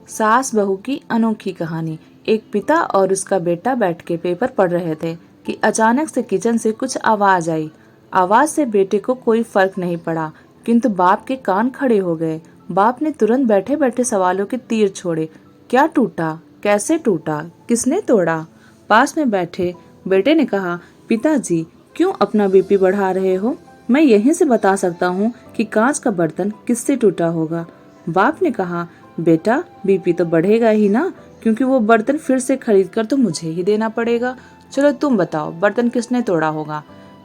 सास बहू की अनोखी कहानी। एक पिता और उसका बेटा बैठ के पेपर पढ़ रहे थे कि अचानक से किचन से कुछ आवाज आई। आवाज से बेटे को कोई फर्क नहीं पड़ा, किंतु बाप के कान खड़े हो गए। बाप ने तुरंत बैठे बैठे सवालों के तीर छोड़े। क्या टूटा? कैसे टूटा? किसने तोड़ा? पास में बैठे बेटे ने कहा, पिताजी क्यों अपना बीपी बढ़ा रहे हो? मैं यहीं से बता सकता हूँ कि कांच का बर्तन किससे टूटा होगा। बाप ने कहा, बेटा बीपी तो बढ़ेगा ही ना, क्योंकि वो बर्तन फिर से खरीद कर तो मुझे ही देना पड़ेगा। चलो तुम बताओ, बर्तन किसने तोड़ा होगा?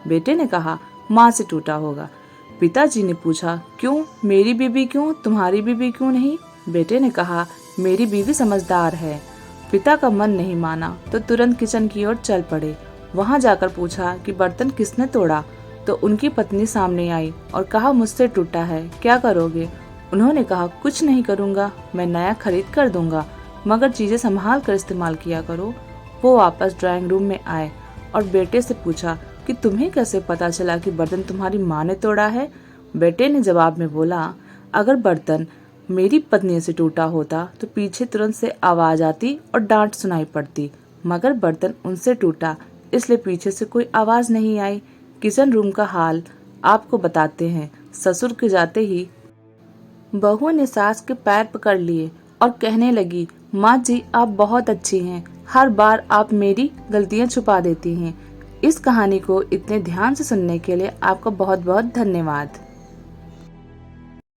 बेटे ने कहा, माँ से टूटा होगा। पिताजी ने पूछा, क्यों? मेरी बीबी क्यों, तुम्हारी बीबी क्यों नहीं? बेटे ने कहा, मेरी बीवी समझदार है। पिता का मन नहीं माना तो तुरंत किचन की ओर चल पड़े। वहां जाकर पूछा कि बर्तन किसने तोड़ा, तो उनकी पत्नी सामने आई और कहा, मुझसे टूटा है, क्या करोगे? उन्होंने कहा, कुछ नहीं करूंगा, मैं नया खरीद कर दूंगा, मगर चीजें संभाल कर इस्तेमाल किया करो। वो वापस ड्राइंग रूम में आए और बेटे से पूछा कि तुम्हें कैसे पता चला कि बर्तन तुम्हारी माँ ने तोड़ा है? बेटे ने जवाब में बोला, अगर बर्तन मेरी पत्नी से टूटा होता तो पीछे तुरंत से आवाज आती और डांट सुनाई पड़ती, मगर बर्तन उनसे टूटा इसलिए पीछे से कोई आवाज नहीं आई। किचन रूम का हाल आपको बताते हैं। ससुर के जाते ही बहू ने सास के पैर पकड़ लिए और कहने लगी, माँ जी आप बहुत अच्छी हैं, हर बार आप मेरी गलतियाँ छुपा देती हैं। इस कहानी को इतने ध्यान से सुनने के लिए आपका बहुत बहुत धन्यवाद।